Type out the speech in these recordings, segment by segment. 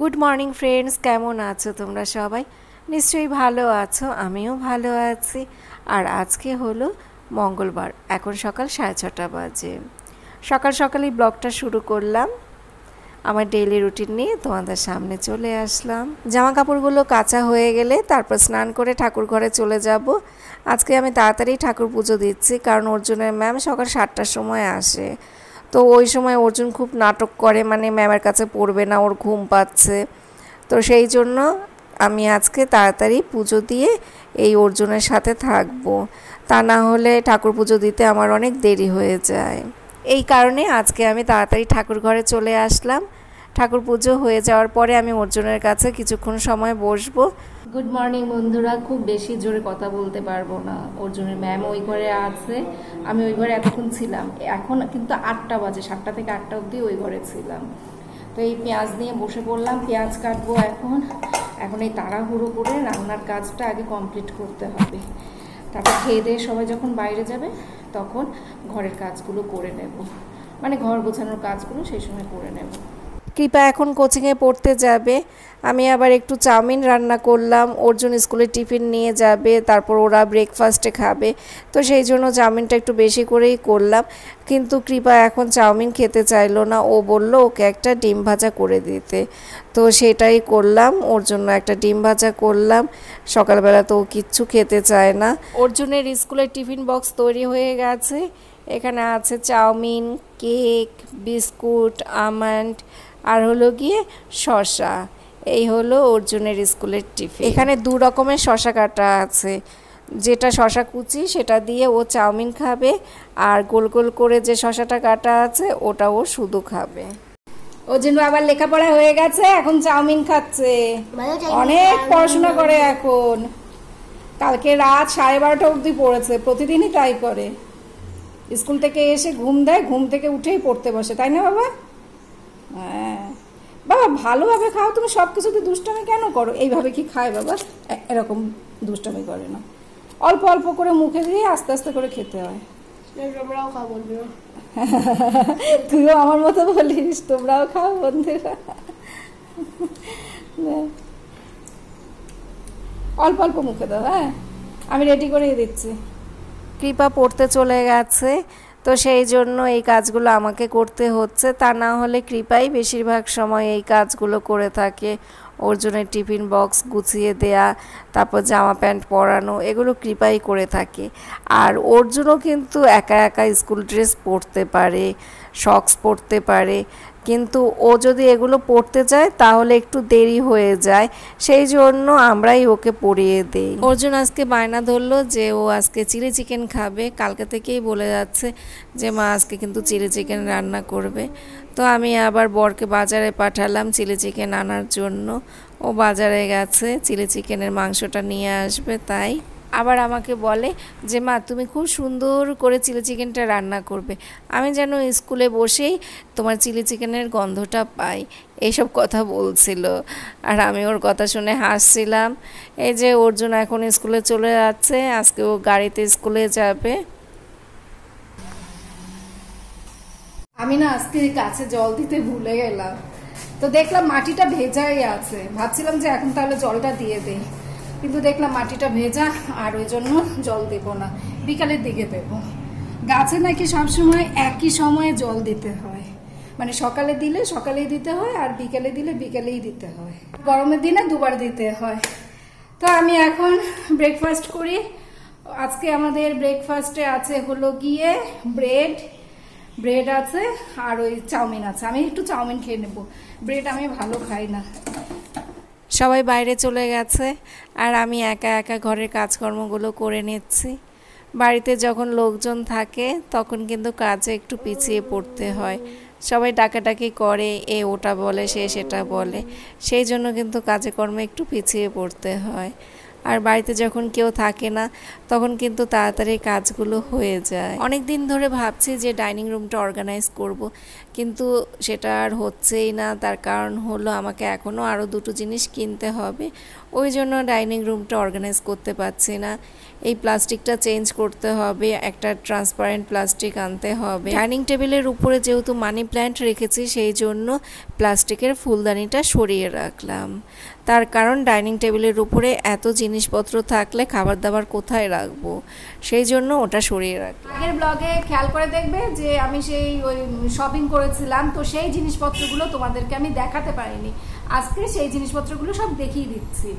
Good morning friends, কেমন আছো তোমরা সবাই? নিশ্চয়ই ভালো আছো, আমিও ভালো আছি। আর আজকে হলো মঙ্গলবার, এখন সকাল 6:30 বাজে। সকাল সকালই ব্লগটা শুরু করলাম, আমার ডেইলি রুটিন নিয়ে তোমাদের সামনে চলে আসলাম। জামা কাপড়গুলো কাচা হয়ে গেলে তারপর স্নান করে ঠাকুর ঘরে চলে যাব। আজকে আমি তাড়াতাড়ি ঠাকুর পুজো দিচ্ছি, কারণ অর্জুনের ম্যাম সকাল 7টার সময় আসে। তো ওই সময় অর্জুন খুব নাটক করে, মানে ম্যামের কাছে পড়বে না, ওর ঘুম পাচ্ছে। তো সেই জন্য আমি আজকে তাড়াতাড়ি পুজো দিয়ে এই অর্জুনের সাথে থাকবো, তা না হলে ঠাকুর পুজো দিতে আমার অনেক দেরি হয়ে যায়। এই কারণে আজকে আমি তাড়াতাড়ি ঠাকুর ঘরে চলে আসলাম। ঠাকুর পুজো হয়ে যাওয়ার পরে আমি অর্জুনের কাছে কিছুক্ষণ সময় বসবো। গুড মর্নিং বন্ধুরা, খুব বেশি জোরে কথা বলতে পারবো না, অর্জুনের ম্যাম ওই ঘরে আছে, আমি ওই ঘরে এতক্ষণ ছিলাম। এখন কিন্তু 8টা বাজে, 7টা থেকে 8টা অবধি ওই ঘরে ছিলাম। তো এই পেঁয়াজ নিয়ে বসে পড়লাম, পেঁয়াজ কাটবো। এখন এই তাড়াহুড়ো করে রান্নার কাজটা আগে কমপ্লিট করতে হবে, তারপর খেয়ে দিয়ে সবাই যখন বাইরে যাবে তখন ঘরের কাজগুলো করে নেব, মানে ঘর গোছানোর কাজগুলো সেই সময় করে নেব। কৃপা এখন কোচিংয়ে পড়তে যাবে, আমি আবার একটু চাউমিন রান্না করলাম। অর্জুন স্কুলে টিফিন নিয়ে যাবে, তারপর ওরা ব্রেকফাস্টে খাবে, তো সেই জন্য চাউমিনটা একটু বেশি করেই করলাম। কিন্তু কৃপা এখন চাউমিন খেতে চাইলো না, ও বলল ওকে একটা ডিম ভাজা করে দিতে, তো সেটাই করলাম। ওর জন্য একটা ডিম ভাজা করলাম। সকালবেলা তো ও কিচ্ছু খেতে চায় না। অর্জুনের স্কুলের টিফিন বক্স তৈরি হয়ে গেছে, এখানে আছে চাউমিন, কেক, বিস্কুট, আমন্ড আর হলো গিয়ে শসা। এই হলো অর্জুনের স্কুলের টিফিন। এখানে 2 রকমের শসা কাটা আছে, যেটা শসা কুচি সেটা দিয়ে ও চাউমিন খাবে, আর গোল গোল করে যে শসাটা কাটা আছে ওটা ও শুধু খাবে। অর্জুন আবার লেখাপড়া হয়ে গেছে, এখন চাউমিন খাচ্ছে। অনেক পড়াশোনা করে এখন, কালকে রাত 12:30 অবধি পড়েছে, প্রতিদিনই তাই করে। স্কুল থেকে এসে ঘুম দেয়, ঘুম থেকে উঠেই পড়তে বসে, তাই না বাবা? হ্যাঁ বাবা, ভালোভাবে খাও, তুমি সব কিছুতে দুষ্টামি কেন করো? এইভাবে কি খায় বাবা? এরকম দুষ্টামি করে না, অল্প অল্প করে মুখে দিয়ে আস্তে আস্তে করে খেতে হয়। তোমরাও খাও বন্ধুরা। তুইও আমার মতো বলিস, তোমরাও খাও বন্ধুরা। অল্প অল্প মুখে দাও। হ্যাঁ, আমি রেডি করে দিচ্ছি। কৃপা পড়তে চলে গেছে, তো সেই জন্য এই কাজগুলো আমাকে করতে হচ্ছে, তা না হলে কৃপাই বেশিরভাগ সময় এই কাজগুলো করে থাকে। অর্জুনের টিফিন বক্স গুছিয়ে দেয়া, তারপর জামা প্যান্ট পরানো, এগুলো কৃপাই করে থাকে। আর অর্জুনও কিন্তু একা একা স্কুল ড্রেস পরতে পারে, সক্স পরতে পারে, কিন্তু ও যদি এগুলো পড়তে যায় তাহলে একটু দেরি হয়ে যায়, সেই জন্য আমরাই ওকে পরিয়ে দেই। অর্জুন আজকে বায়না ধরলো যে ও আজকে চিলি চিকেন খাবে, কালকে থেকেই বলে যাচ্ছে যে মা আজকে কিন্তু চিলি চিকেন রান্না করবে। তো আমি আবার বরকে বাজারে পাঠালাম চিলি চিকেন আনার জন্য, ও বাজারে গেছে চিলি চিকেনের মাংসটা নিয়ে আসবে। তাই আবার আমাকে বলে যে মা তুমি খুব সুন্দর করে চিলি চিকেনটা রান্না করবে, আমি যেন স্কুলে বসেই তোমার চিলি চিকেনের গন্ধটা পাই, এইসব কথা বলছিল। আর আমি ওর কথা শুনে হাসছিলাম। এই যে অর্জুন এখন স্কুলে চলে যাচ্ছে, আজকে ও গাড়িতে স্কুলে যাবে। আমি না আজকে গাছে জল দিতে ভুলে গেলাম, তো দেখলাম মাটিটা ভেজাই আছে, ভাবছিলাম যে এখন তাহলে জলটা দিয়ে দেই, কিন্তু দেখলাম মাটিটা ভেজা, আর ওই জন্য জল দেব না, বিকালের দিকে দেব। গাছে নাকি সবসময় একই সময়ে জল দিতে হয়, মানে সকালে দিলে সকালেই দিতে হয়, আর বিকালে দিলে বিকালেই দিতে হয়, গরমের দিনে 2বার দিতে হয়। তো আমি এখন ব্রেকফাস্ট করি। আজকে আমাদের ব্রেকফাস্টে আছে হলো গিয়ে ব্রেড আছে আর ওই চাউমিন আছে। আমি একটু চাউমিন খেয়ে নেব, ব্রেড আমি ভালো খাই না। সবাই বাইরে চলে গেছে, আর আমি একা একা ঘরের কাজকর্মগুলো করে নিচ্ছি। বাড়িতে যখন লোকজন থাকে তখন কিন্তু কাজে একটু পিছিয়ে পড়তে হয়, সবাই ডাকাডাকি করে, এ ওটা বলে, সে সেটা বলে, সেই জন্য কিন্তু কাজে কর্মে একটু পিছিয়ে পড়তে হয়। আর বাড়িতে যখন কেউ থাকে না তখন কিন্তু তাড়াতাড়ি কাজগুলো হয়ে যায়। অনেক দিন ধরে ভাবছি যে ডাইনিং রুমটা অর্গানাইজ করব, কিন্তু সেটা আর হচ্ছেই না। তার কারণ হলো আমাকে এখনও আরও 2টো জিনিস কিনতে হবে, ওই জন্য ডাইনিং রুমটা অর্গানাইজ করতে পারছি না। এই প্লাস্টিকটা চেঞ্জ করতে হবে, একটা ট্রান্সপারেন্ট প্লাস্টিক আনতে হবে। ডাইনিং টেবিলের উপরে যেহেতু মানি প্ল্যান্ট রেখেছি সেই জন্য প্লাস্টিকের ফুলদানিটা সরিয়ে রাখলাম। তার কারণ ডাইনিং টেবিলের উপরে এত জিনিসপত্র থাকলে খাবার দাবার কোথায় রাখবো, সেই জন্য ওটা সরিয়ে রাখলাম। আগের ব্লগে খেয়াল করে দেখবে যে আমি সেই ওই শপিং করেছিলাম, তো সেই জিনিসপত্রগুলো তোমাদেরকে আমি দেখাতে পারিনি। আজকে সেই জিনিসপত্রগুলো সব দেখিয়ে দিচ্ছি।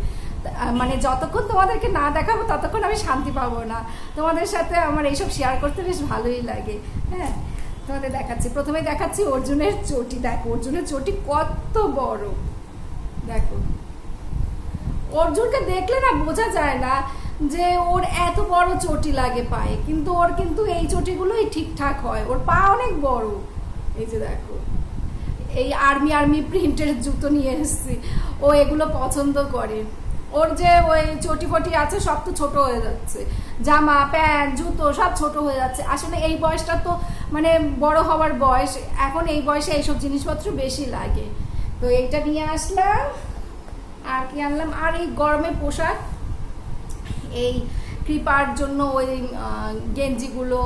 মানে যতক্ষণ তোমাদেরকে না দেখাবো ততক্ষণ আমি শান্তি পাবো না। তোমাদের সাথে আমার এইসব শেয়ার করতে বেশ ভালোই লাগে। হ্যাঁ, তোমাদের দেখাচ্ছি। প্রথমে দেখাচ্ছি অর্জুনের চটি। দেখো অর্জুনের চটি কত বড়। দেখো অর্জুনকে দেখলে না বোঝা যায় না যে ওর এত বড় চটি লাগে পায়ে, কিন্তু ওর কিন্তু এই চটিগুলোই ঠিকঠাক হয়। ওর পা অনেক বড়। এই যে দেখো এই আর্মি প্রিন্টের জুতো নিয়ে এসেছি, ও এগুলো পছন্দ করে। ওর যে ওই চটি ফটি আছে সব তো ছোট হয়ে যাচ্ছে, জামা প্যান্ট জুতো সব ছোট হয়ে যাচ্ছে। আসলে এই বয়সটা তো মানে বড় হওয়ার বয়স, এখন এই বয়সে এইসব জিনিসপত্র বেশি লাগে। তো এইটা নিয়ে আসলাম। আর কি আনলাম, আর এই গরমে পোশাক, এই কৃপার জন্য ওই গেঞ্জিগুলো,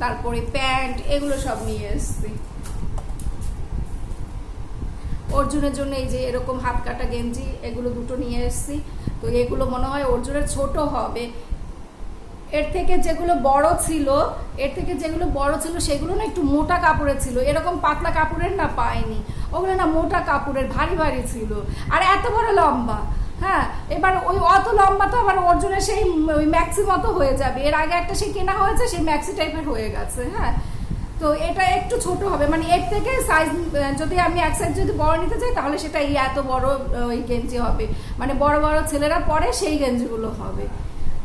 তারপরে প্যান্ট, এগুলো সব নিয়ে এসছি। অর্জুনের জন্য এই যে এরকম হাত কাটা গেঞ্জি, এগুলো দুটো নিয়ে এসছি। তো এগুলো মনে হয় অর্জুনের ছোট হবে। এর থেকে যেগুলো বড় ছিল সেগুলো না একটু মোটা কাপড়ের ছিল, এরকম পাতলা কাপড়ের না পাইনি। ওগুলো না মোটা কাপড়ের, ভারী ভারী ছিল, আর এত বড় লম্বা। হ্যাঁ, এবার ওই অত লম্বা তো আবার অর্জুনের সেই ওই ম্যাক্সি মতো হয়ে যাবে। এর আগে একটা সেই কেনা হয়েছে, সেই ম্যাক্সি টাইপের হয়ে গেছে। হ্যাঁ, তো এটা একটু ছোট হবে, মানে এর থেকে সাইজ যদি আমি এক সাইজ যদি বড় নিতে চাই তাহলে সেটা এই এত বড় ওই গেঞ্জি হবে, মানে বড় বড় ছেলেরা পরে সেই গেঞ্জিগুলো হবে।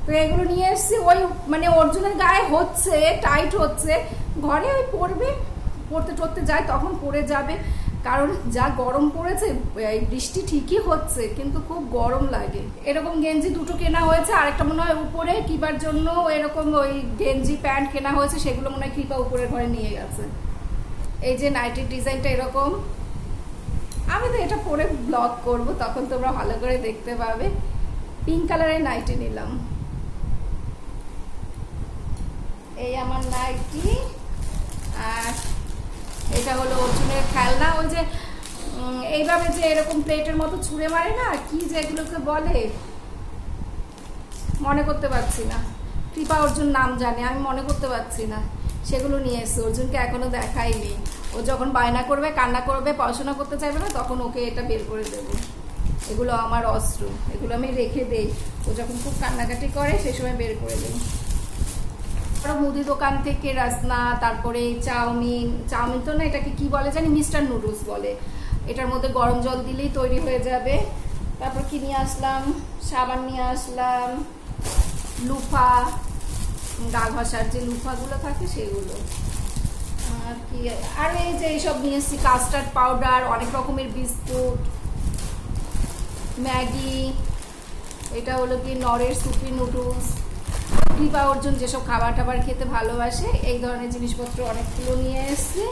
তো এগুলো নিয়ে এসেছি। ওই মানে অর্জুনের গায়ে হচ্ছে, টাইট হচ্ছে, ঘরে ওই পড়তে টরতে যায় তখন পরে যাবে। কারণ যা গরম পড়েছে, বৃষ্টি ঠিকই হচ্ছে কিন্তু খুব গরম লাগে। এরকম গেঞ্জি দুটো কেনা হয়েছে, আরেকটা মনে হয় উপরে কৃপার জন্য এরকম ওই গেঞ্জি প্যান্ট কেনা হয়েছে, সেগুলো মনে হয় কৃপা উপরের ঘরে নিয়ে গেছে। এই যে নাইটির ডিজাইনটা এরকম, আমি তো এটা পরে ব্লগ করব, তখন তোমরা ভালো করে দেখতে পাবে। পিঙ্ক কালারের নাইটি নিলাম। এই আমার নাইটি। আর এটা হলো অর্জুনের খেলনা, ওই যে এইভাবে যে এরকম প্লেটের মতো ছুঁড়ে মারে না, কি যে এগুলোকে বলে মনে করতে পারছি না। কৃপা অর্জুন নাম জানে, আমি মনে করতে পারছি না। সেগুলো নিয়ে এসছে, অর্জুনকে এখনো দেখাইনি। ও যখন বায়না করবে, কান্না করবে, পড়াশোনা করতে চাইবে না, তখন ওকে এটা বের করে দেবো। এগুলো আমার অস্ত্র, এগুলো আমি রেখে দেই। ও যখন খুব কান্নাকাটি করে সেই সময় বের করে দিই। মুদি দোকান থেকে রাসনা, তারপরে চাউমিন তো না, এটাকে কি বলে জানি, মিস্টার নুডলস বলে। এটার মধ্যে গরম জল দিলেই তৈরি হয়ে যাবে। তারপর কি নিয়ে আসলাম, সাবান নিয়ে আসলাম, লুফা, গা ঘষার যে লুফাগুলো থাকে সেগুলো। আর কি, আর এই যে এইসব নিয়ে এসেছি, কাস্টার্ড পাউডার, অনেক রকমের বিস্কুট, ম্যাগি, এটা হলো কি নরের সুপি নুডলস। কৃপা অর্জুন যেসব খাবার টাবার খেতে ভালোবাসে এই ধরনের জিনিসপত্র অনেকগুলো নিয়ে এসছি।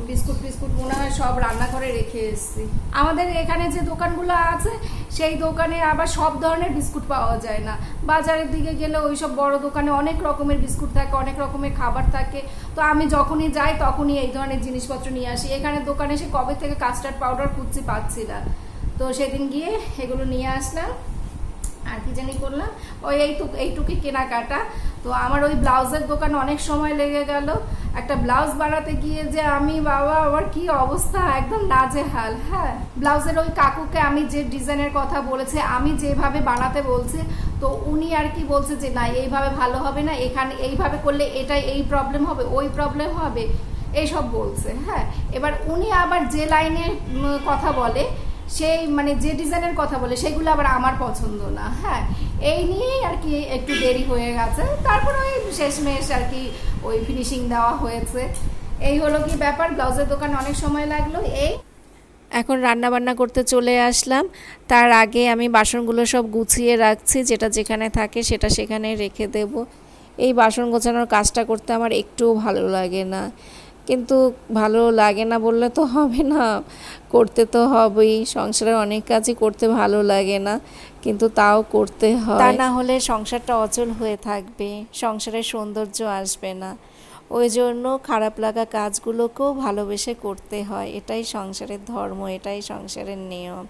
বিস্কুট মনে হয় সব রান্নাঘরে রেখে এসছি। আমাদের এখানে যে দোকানগুলো আছে সেই দোকানে আবার সব ধরনের বিস্কুট পাওয়া যায় না। বাজারের দিকে গেলে ওই সব বড় দোকানে অনেক রকমের বিস্কুট থাকে, অনেক রকমের খাবার থাকে। তো আমি যখনই যাই তখনই এই ধরনের জিনিসপত্র নিয়ে আসি। এখানে দোকানে এসে কবে থেকে কাস্টার্ড পাউডার খুঁজছি, পাচ্ছি না। তো সেদিন গিয়ে এগুলো নিয়ে আসলাম। আর কি জানি করলাম, ওই এইটুকুই কেনাকাটা। তো আমার ওই ব্লাউজের দোকানে অনেক সময় লেগে গেল। একটা ব্লাউজ বানাতে গিয়ে যে আমি বাবা, আমার কি অবস্থা, একদম নাজেহাল। হ্যাঁ, ব্লাউজের ওই কাকুকে আমি যে ডিজাইনের কথা বলেছে, আমি যেভাবে বানাতে বলছি, তো উনি আর কি বলছে যে না, এইভাবে ভালো হবে না, এখানে এইভাবে করলে এটাই এই প্রবলেম হবে, ওই প্রবলেম হবে, এইসব বলছে। হ্যাঁ, এবার উনি আবার যে লাইনের কথা বলে, সেই মানে যে ডিজাইনের কথা বলে সেগুলো আবার আমার পছন্দ না। হ্যাঁ, এই নিয়েই আর কি একটু দেরি হয়ে গেছে। তারপর ওই শেষমেশ আর কি ওই ফিনিশিং দেওয়া হয়েছে। এই হলো কি ব্যাপার, ব্লাউজের দোকানে অনেক সময় লাগলো। এই এখন রান্না বান্না করতে চলে আসলাম। তার আগে আমি বাসনগুলো সব গুছিয়ে রাখছি, যেটা যেখানে থাকে সেটা সেখানে রেখে দেব। এই বাসন গোছানোর কাজটা করতে আমার একটুও ভালো লাগে না, কিন্তু ভালো লাগে না বললে তো হবে না, করতে তো হবেই। সংসারের অনেক কাজই করতে ভালো লাগে না, কিন্তু তাও করতে হয়। তা না হলে সংসারটা অচল হয়ে থাকবে, সংসারের সৌন্দর্য আসবে না। ওই জন্য খারাপ লাগা কাজগুলোকেও ভালোবেসে করতে হয়। এটাই সংসারের ধর্ম, এটাই সংসারের নিয়ম।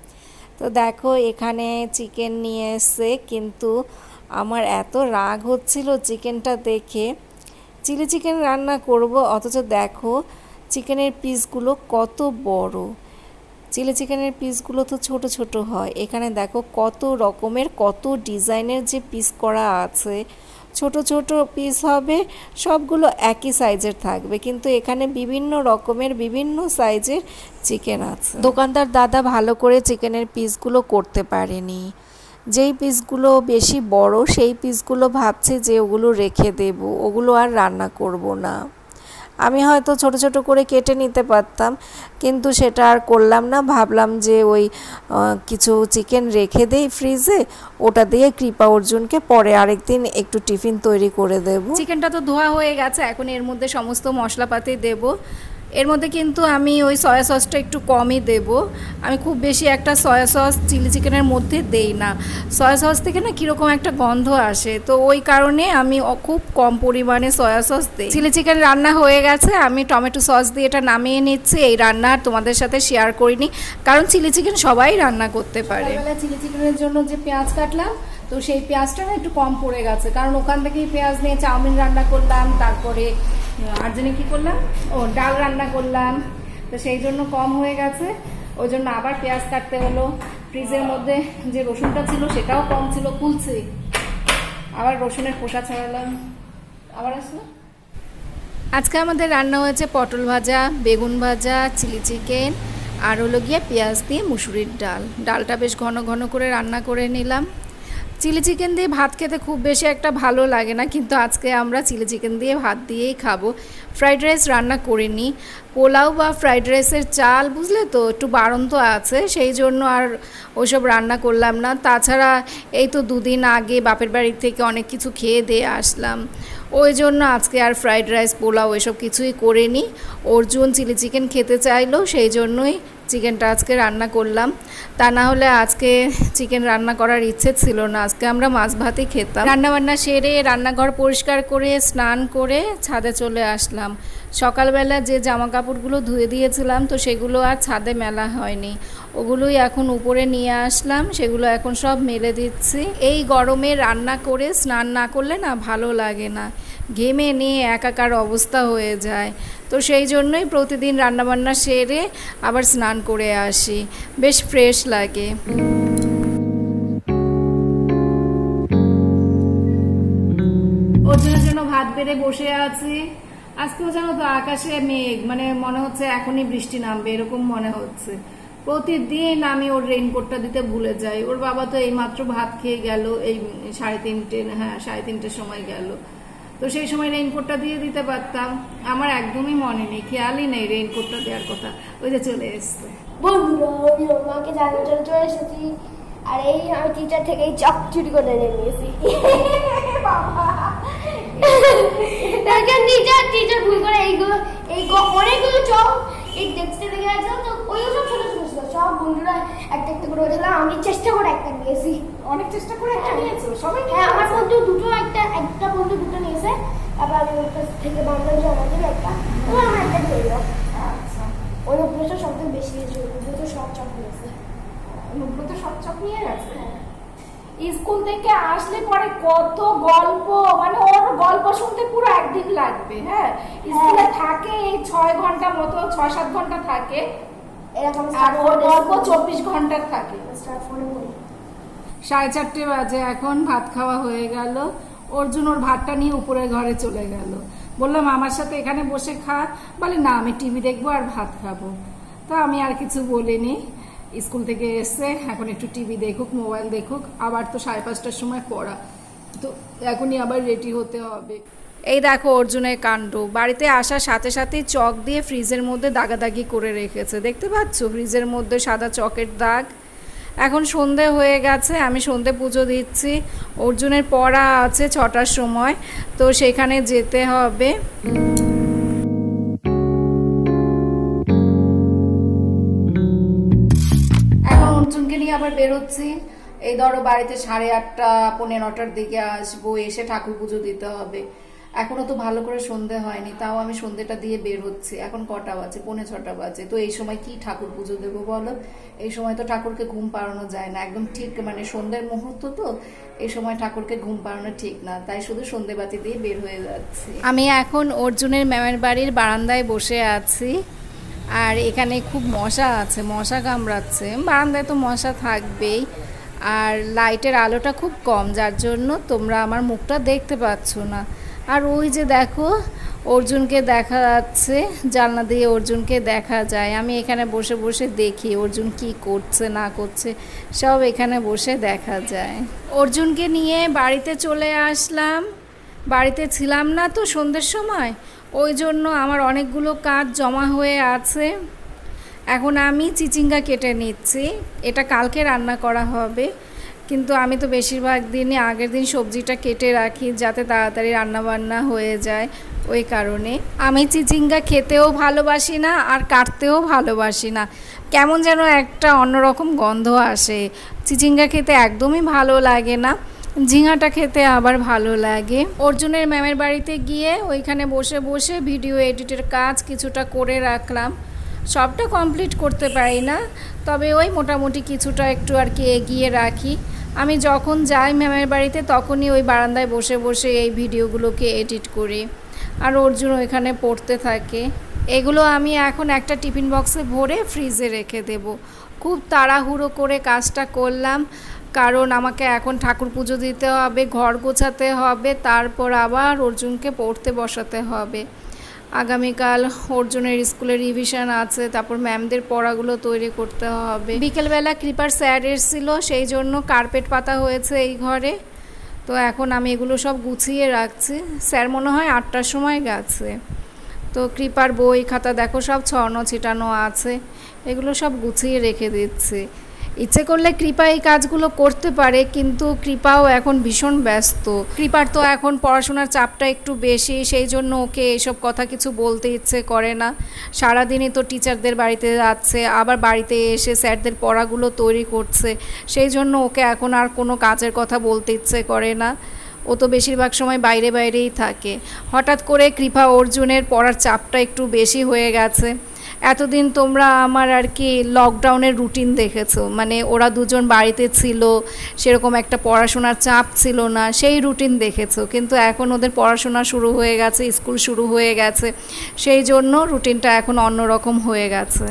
তো দেখো এখানে চিকেন নিয়ে এসে, কিন্তু আমার এত রাগ হচ্ছিল চিকেনটা দেখে। চিলি চিকেন রান্না করব, অথচ দেখো চিকেনের পিসগুলো কত বড়। চিলি চিকেনের পিসগুলো তো ছোট ছোট হয়, এখানে দেখো কত রকমের কত ডিজাইনের যে পিস করা আছে। ছোট ছোট পিস হবে, সবগুলো একই সাইজের থাকবে, কিন্তু এখানে বিভিন্ন রকমের বিভিন্ন সাইজের চিকেন আছে। দোকানদার দাদা ভালো করে চিকেনের পিসগুলো করতে পারেনি। যেই পিসগুলো বেশি বড় সেই পিসগুলো ভাবছে যে ওগুলো রেখে দেব, ওগুলো আর রান্না করব না। আমি হয়তো ছোট ছোট করে কেটে নিতে পারতাম, কিন্তু সেটা আর করলাম না। ভাবলাম যে ওই কিছু চিকেন রেখে দেই ফ্রিজে, ওটা দিয়ে কৃপা অর্জুনকে পরে আরেকদিন একটু টিফিন তৈরি করে দেব। চিকেনটা তো ধোয়া হয়ে গেছে, এখন এর মধ্যে সমস্ত মশলাপাতি দেব। এর মধ্যে কিন্তু আমি ওই সয়া সসটা একটু কমই দেব। আমি খুব বেশি একটা সয়া সস চিলি চিকেনের মধ্যে দেই না। সয়া সস থেকে না কীরকম একটা গন্ধ আসে, তো ওই কারণে আমি খুব কম পরিমাণে সয়া সস দিই। চিলি চিকেন রান্না হয়ে গেছে, আমি টমেটো সস দিয়ে এটা নামিয়ে নিচ্ছি। এই রান্না তোমাদের সাথে শেয়ার করিনি, কারণ চিলি চিকেন সবাই রান্না করতে পারে। চিলি চিকেনের জন্য যে পেঁয়াজ কাটলাম, তো সেই পেঁয়াজটা না একটু কম পড়ে গেছে, কারণ ওখান থেকেই পেঁয়াজ নিয়ে চাউমিন রান্না করলাম, তারপরে আর জন্য কী করলাম, ডাল রান্না করলাম, তো সেই জন্য কম হয়ে গেছে। ওই জন্য আবার পেঁয়াজ কাটতে হলো। ফ্রিজের মধ্যে যে রসুনটা ছিল সেটাও কম ছিল, খুলছে, আবার রসুনের খোসা ছাড়ালাম, আবার আসলো। আজকে আমাদের রান্না হয়েছে পটল ভাজা, বেগুন ভাজা, চিলি চিকেন, আর হলো গিয়ে পেঁয়াজ দিয়ে মুসুরির ডাল। ডালটা বেশ ঘন ঘন করে রান্না করে নিলাম। চিলি চিকেন দিয়ে ভাত খেতে খুব বেশি একটা ভালো লাগে না, কিন্তু আজকে আমরা চিলি চিকেন দিয়ে ভাত দিয়েই খাবো। ফ্রাইড রাইস রান্না করিনি। পোলাও বা ফ্রাইড রাইসের চাল বুঝলে তো একটু বাড়ন্ত আছে, সেই জন্য আর ওইসব রান্না করলাম না। তাছাড়া এই তো দুদিন আগে বাপের বাড়ি থেকে অনেক কিছু খেয়ে দিয়ে আসলাম, ওই জন্য আজকে আর ফ্রাইড রাইস পোলাও এসব কিছুই করিনি। অর্জুন চিলি চিকেন খেতে চাইলো, সেই জন্যই চিকেনটা আজকে রান্না করলাম। তা না হলে আজকে চিকেন রান্না করার ইচ্ছে ছিল না, আজকে আমরা মাছ ভাতই খেতাম। রান্নাবান্না সেরে রান্নাঘর পরিষ্কার করে স্নান করে ছাদে চলে আসলাম। সকালবেলা যে জামা কাপড়গুলো ধুয়ে দিয়েছিলাম, তো সেগুলো আর ছাদে মেলা হয়নি, ওগুলোই এখন উপরে নিয়ে আসলাম, সেগুলো এখন সব মেলে দিচ্ছি। এই গরমে রান্না করে স্নান না করলে না ভালো লাগে না, ঘেমে নিয়ে একাকার অবস্থা হয়ে যায়। তো সেই জন্যই প্রতিদিন রান্নাবান্না সেরে আবার স্নান করে আসি, বেশ ফ্রেশ লাগে। অর্জুনের জন্য ভাত বেড়ে বসে আছি। আজকেও জানো তো আকাশে মেঘ, মানে মনে হচ্ছে এখনই বৃষ্টি নামবে এরকম মনে হচ্ছে। প্রতিদিন আমি ওর রেইনকোটটা দিতে ভুলে যাই। ওর বাবা তো এই মাত্র ভাত খেয়ে গেল, এই 3:30 সময় গেল, তো সেই সময় রেইনকোটটা দিয়ে দিতে পারতাম। আমার একদমই মনে নেই, খেয়ালই নেই রেইনকোটটা দেওয়ার কথা। ওই যে চলে এসছে। বন্ধুরা, আমি ওর মাকে জানার জন্য চলে এসেছি, আর এই আমি টিচার থেকে এই চক চুরি করে নিয়েছি। টিচার ভুল করে এইগুলো অনেকগুলো চক এই ডেস্কে রেখে আছে, তো ওই সব ছোট ছোট ছিল। সব বন্ধুরা একটা একটা করে ওঠেলাম, আমি চেষ্টা করে একটা নিয়েছি। অনেক চেষ্টা করে একটা নিয়েছো সবাই? হ্যাঁ, আমার বন্ধু দুটো, একটা বন্ধু দুটো নিয়েছে, তারপর আমি ওর কাছ থেকে বাংলা যে আমাদের একটা, আমার একটা দিয়ে দিল। আচ্ছা, ওই উপরে সব থেকে বেশি নিয়েছে, ওই তো সব চক নিয়েছে। তো সব চক নিয়ে গেছে। স্কুল থেকে আসলে পরে কত গল্প, মানে ওর গল্প শুনতে পুরো একদিন লাগবে। হ্যাঁ, স্কুলে থাকে এই 6 ঘন্টা মতো, 6-7 ঘন্টা থাকে এরকম, আর ওর গল্প 24 ঘন্টার থাকে। 4:30 বাজে, এখন ভাত খাওয়া হয়ে গেল। অর্জুন ওর ভাতটা নিয়ে উপরের ঘরে চলে গেল। বললাম আমার সাথে এখানে বসে খা, বলে না আমি টিভি দেখবো আর ভাত খাবো। তো আমি আর কিছু বলিনি। স্কুল থেকে এসে এখন একটু টিভি দেখুক, মোবাইল দেখুক, আবার তো 5:30টার সময় পড়া, তো এখনই আবার রেডি হতে হবে। এই দেখো অর্জুনের কাণ্ড, বাড়িতে আসার সাথে সাথেই চক দিয়ে ফ্রিজের মধ্যে দাগাদাগি করে রেখেছে, দেখতে পাচ্ছ ফ্রিজের মধ্যে সাদা চকের দাগ। এখন সন্ধে হয়ে গেছে, আমি সন্ধে পুজো দিচ্ছি। অর্জুনের পড়া আছে 6টার সময়, তো সেখানে যেতে হবে। অর্জুনকে নিয়ে আবার বেরোচ্ছি। এই ধরো বাড়িতে 8:30 পৌনে 9টার দিকে আসবো, এসে ঠাকুর পুজো দিতে হবে। এখনো তো ভালো করে সন্ধে হয়নি, তাও আমি সন্ধেটা দিয়ে বের হচ্ছি। এখন কটা বাজে? পৌনে 6টা বাজে। তো এই সময় কি ঠাকুর পুজো দেবো বলো? এই সময় তো ঠাকুরকে ঘুম পাড়ানো যায় না, একদম ঠিক মানে সন্ধ্যের মুহূর্ত, তো এই সময় ঠাকুরকে ঘুম পাড়ানো ঠিক না, তাই শুধু সন্ধেবাতি দিয়ে বের হয়ে যাচ্ছি। আমি এখন অর্জুনের ম্যামের বাড়ির বারান্দায় বসে আছি, আর এখানে খুব মশা আছে, মশা কামড়াচ্ছে। বারান্দায় তো মশা থাকবেই, আর লাইটের আলোটা খুব কম, যার জন্য তোমরা আমার মুখটা দেখতে পাচ্ছ না। আর ওই যে দেখো অর্জুনকে দেখা যাচ্ছে, জানলা দিয়ে অর্জুনকে দেখা যায়। আমি এখানে বসে বসে দেখি অর্জুন কি করছে না করছে, সব এখানে বসে দেখা যায়। অর্জুনকে নিয়ে বাড়িতে চলে আসলাম। বাড়িতে ছিলাম না তো সন্ধ্যের সময়, ওই জন্য আমার অনেকগুলো কাজ জমা হয়ে আছে। এখন আমি চিচিঙ্গা কেটে নিচ্ছি, এটা কালকে রান্না করা হবে, কিন্তু আমি তো বেশিরভাগ দিনই আগের দিন সবজিটা কেটে রাখি যাতে তাড়াতাড়ি রান্নাবান্না হয়ে যায়। ওই কারণে আমি চিচিঙ্গা খেতেও ভালোবাসি না আর কাটতেও ভালোবাসি না, কেমন যেন একটা অন্যরকম গন্ধ আসে। চিচিঙ্গা খেতে একদমই ভালো লাগে না, ঝিঙাটা খেতে আবার ভালো লাগে। অর্জুনের ম্যামের বাড়িতে গিয়ে ওইখানে বসে বসে ভিডিও এডিটের কাজ কিছুটা করে রাখলাম। সবটা কমপ্লিট করতে পারি না, তবে ওই মোটামুটি কিছুটা একটু আর কি এগিয়ে রাখি। আমি যখন যাই ম্যামের বাড়িতে তখনই ওই বারান্দায় বসে বসে এই ভিডিওগুলোকে এডিট করি, আর অর্জুন ওইখানে পড়তে থাকে। এগুলো আমি এখন একটা টিফিন বক্সে ভরে ফ্রিজে রেখে দেব। খুব তাড়াহুড়ো করে কাজটা করলাম, কারণ আমাকে এখন ঠাকুর পুজো দিতে হবে, ঘর গোছাতে হবে, তারপর আবার অর্জুনকে পড়তে বসাতে হবে। আগামীকাল অর্জুনের স্কুলে রিভিশন আছে, তারপর ম্যামদের পড়াগুলো তৈরি করতে হবে। বিকেলবেলা কৃপার স্যার এসেছিল, সেই জন্য কার্পেট পাতা হয়েছে এই ঘরে। তো এখন আমি এগুলো সব গুছিয়ে রাখছি। স্যার মনে হয় 8টার সময় গেছে। তো কৃপার বই খাতা দেখো সব ছড়ানো ছিটানো আছে, এগুলো সব গুছিয়ে রেখে দিচ্ছি। ইচ্ছে করলে কৃপা এই কাজগুলো করতে পারে, কিন্তু কৃপাও এখন ভীষণ ব্যস্ত। কৃপার তো এখন পড়াশোনার চাপটা একটু বেশি, সেই জন্য ওকে এসব কথা কিছু বলতে ইচ্ছে করে না। সারাদিনই তো টিচারদের বাড়িতে যাচ্ছে, আবার বাড়িতে এসে স্যারদের পড়াগুলো তৈরি করছে, সেই জন্য ওকে এখন আর কোনো কাজের কথা বলতে ইচ্ছে করে না। ও তো বেশিরভাগ সময় বাইরে বাইরেই থাকে। হঠাৎ করে কৃপা অর্জুনের পড়ার চাপটা একটু বেশি হয়ে গেছে। এতদিন তোমরা আমার আর কি লকডাউনের রুটিন দেখেছো, মানে ওরা দুজন বাড়িতে ছিল, সেরকম একটা পড়াশোনার চাপ ছিল না, সেই রুটিন দেখেছো। কিন্তু এখন ওদের পড়াশোনা শুরু হয়ে গেছে, স্কুল শুরু হয়ে গেছে, সেই জন্য রুটিনটা এখন অন্যরকম হয়ে গেছে।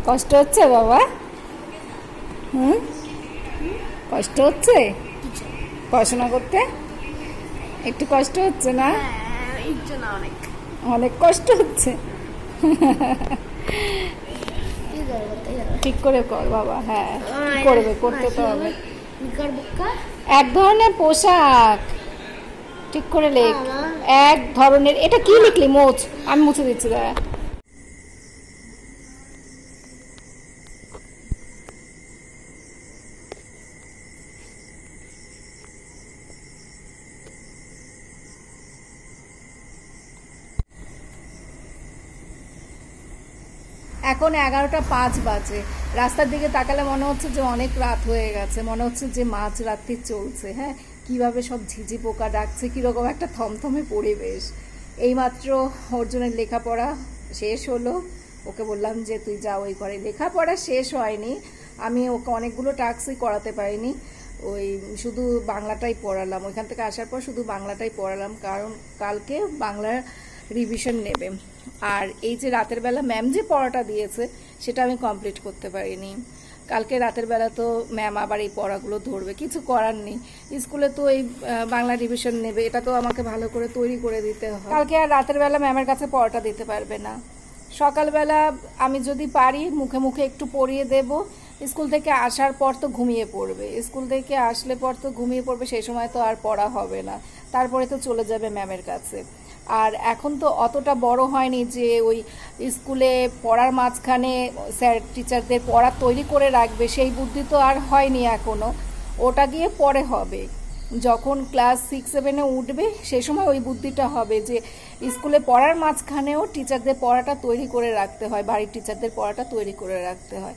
কষ্ট হচ্ছে বাবা? কষ্ট হচ্ছে পড়াশোনা করতে? একটু কষ্ট হচ্ছে না? অনেক কষ্ট হচ্ছে। ঠিক করে কর বাবা। হ্যাঁ কি করবে, করতে তো হবে। এক ধরনের পোশাক ঠিক করে লেখ, এক ধরনের। এটা কি লিখলি? মোচ। আমি মুছে দিচ্ছি দাঁড়া। এখন 11:05 বাজে। রাস্তার দিকে তাকালে মনে হচ্ছে যে অনেক রাত হয়ে গেছে, মনে হচ্ছে যে মাঝ রাত্রি চলছে। হ্যাঁ, কিভাবে সব ঝিঝি পোকা ডাকছে, কিরকম একটা থমথমে পরিবেশ। এইমাত্র অর্জুনের লেখাপড়া শেষ হলো, ওকে বললাম যে তুই যা ওই ঘরে। লেখাপড়া শেষ হয়নি, আমি ওকে অনেকগুলো টাস্কই করাতে পারিনি, ওই শুধু বাংলাটাই পড়ালাম। ওইখান থেকে আসার পর শুধু বাংলাটাই পড়ালাম, কারণ কালকে বাংলার রিভিশন নেবে। আর এই যে রাতের বেলা ম্যাম যে পড়াটা দিয়েছে সেটা আমি কমপ্লিট করতে পারিনি। কালকে রাতের বেলা তো ম্যাম আবার এই পড়াগুলো ধরবে, কিছু করার নেই। স্কুলে তো এই বাংলা রিভিশন নেবে, এটা তো আমাকে ভালো করে তৈরি করে দিতে হবে। কালকে আর রাতের বেলা ম্যামের কাছে পড়াটা দিতে পারবে না। সকালবেলা আমি যদি পারি মুখে মুখে একটু পড়িয়ে দেব। স্কুল থেকে আসার পর তো ঘুমিয়ে পড়বে, স্কুল থেকে আসলে পর তো ঘুমিয়ে পড়বে, সেই সময় তো আর পড়া হবে না। তারপরে তো চলে যাবে ম্যামের কাছে। আর এখন তো অতটা বড় হয়নি যে ওই স্কুলে পড়ার মাঝখানে স্যার টিচারদের পড়া তৈরি করে রাখবে, সেই বুদ্ধি তো আর হয়নি এখনো। ওটা গিয়ে পরে হবে। যখন ক্লাস 6-7-এ উঠবে সেই সময় ওই বুদ্ধিটা হবে যে স্কুলে পড়ার মাঝখানেও টিচারদের পড়াটা তৈরি করে রাখতে হয়, বাড়ির টিচারদের পড়াটা তৈরি করে রাখতে হয়।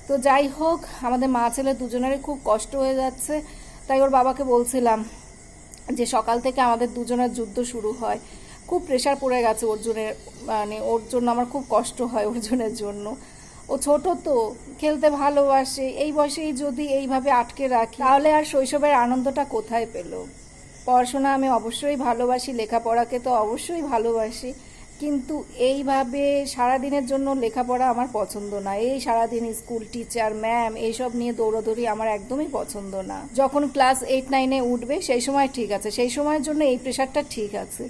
তো যাই হোক, আমাদের মা ছেলে দুজনেরই খুব কষ্ট হয়ে যাচ্ছে। তাই ওর বাবাকে বলছিলাম যে সকাল থেকে আমাদের দুজনের যুদ্ধ শুরু হয়, খুব প্রেশার পড়ে গেছে অর্জুনের, মানে ওর জন্য আমার খুব কষ্ট হয় অর্জুনের জন্য। ও ছোট তো, খেলতে ভালোবাসে, এই বয়সেই যদি এইভাবে আটকে রাখি তাহলে আর শৈশবের আনন্দটা কোথায় পেল। পড়াশোনা আমি অবশ্যই ভালোবাসি, লেখাপড়াকে তো অবশ্যই ভালোবাসি, কিন্তু এইভাবে সারাদিনের জন্য লেখাপড়া আমার পছন্দ না। এই সারাদিন স্কুল, টিচার, ম্যাম এইসব নিয়ে দৌড়াদৌড়ি আমার একদমই পছন্দ না। যখন ক্লাস 8-9-এ উঠবে সেই সময় ঠিক আছে, সেই সময়ের জন্য এই প্রেশারটা ঠিক আছে,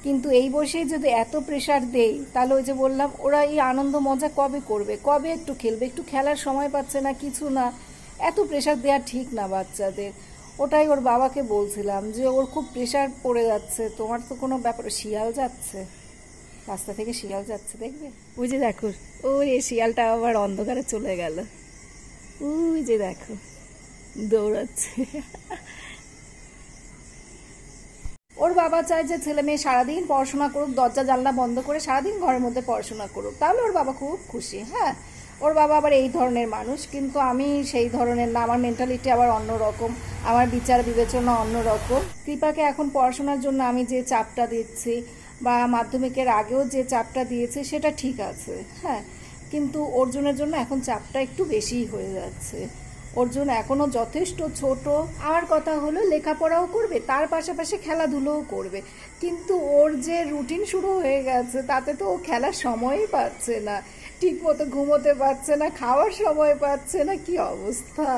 কিন্তু এই বয়সেই যদি এত প্রেশার দেই তাহলে ওই যে বললাম, ওরা এই আনন্দ মজা কবে করবে, কবে একটু খেলবে, একটু খেলার সময় পাচ্ছে না, কিছু না। এত প্রেশার দেওয়া ঠিক না বাচ্চাদের। ওটাই ওর বাবাকে বলছিলাম যে ওর খুব প্রেশার পড়ে যাচ্ছে। তোমার তো কোনো ব্যাপার, শিয়াল যাচ্ছে রাস্তা থেকে, শিয়াল যাচ্ছে দেখবে, ওই যে দেখো, ওই শিয়ালটা আবার অন্ধকারে চলে গেল, ওই যে দেখো দৌড়াচ্ছে। ওর বাবা চায় যে ছেলে মেয়ে সারাদিন পড়াশোনা করুক, দরজা জানলা বন্ধ করে সারাদিন ঘরের মধ্যে পড়াশোনা করুক, তাহলে ওর বাবা খুব খুশি। হ্যাঁ, ওর বাবা আবার এই ধরনের মানুষ, কিন্তু আমি সেই ধরনের না, আমার মেন্টালিটি আবার অন্যরকম, আমার বিচার বিবেচনা অন্যরকম। কৃপাকে এখন পড়াশোনার জন্য আমি যে চাপটা দিচ্ছি বা মাধ্যমিকের আগেও যে চাপটা দিয়েছি সেটা ঠিক আছে, হ্যাঁ, কিন্তু অর্জুনের জন্য এখন চাপটা একটু বেশিই হয়ে যাচ্ছে। অর্জুন এখনো যথেষ্ট ছোট। আমার কথা হলো লেখাপড়াও করবে, তার পাশাপাশি খেলাধুলোও করবে, কিন্তু ওর যে রুটিন শুরু হয়ে গেছে তাতে তো ও খেলার সময়ই পাচ্ছে না, ঠিক মতো ঘুমোতে পারছে না, খাওয়ার সময় পাচ্ছে না, কি অবস্থা।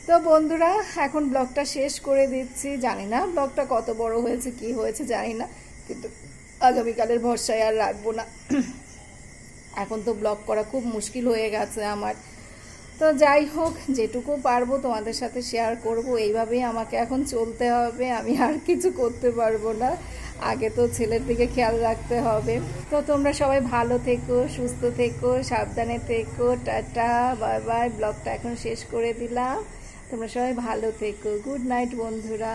তো বন্ধুরা, এখন ব্লগটা শেষ করে দিচ্ছি। জানি না ব্লগটা কত বড় হয়েছে, কি হয়েছে জানি না, কিন্তু আগামীকালের ভরসায় আর রাখবো না। এখন তো ব্লগ করা খুব মুশকিল হয়ে গেছে আমার। তো যাই হোক, যেটুকু পারবো তোমাদের সাথে শেয়ার করব। এইভাবেই আমাকে এখন চলতে হবে, আমি আর কিছু করতে পারবো না। আগে তো ছেলের দিকে খেয়াল রাখতে হবে। তো তোমরা সবাই ভালো থেকো, সুস্থ থেকো, সাবধানে থেকো। Tata, bye bye. ব্লগটা এখন শেষ করে দিলাম। তোমরা সবাই ভালো থেকো। গুড নাইট বন্ধুরা।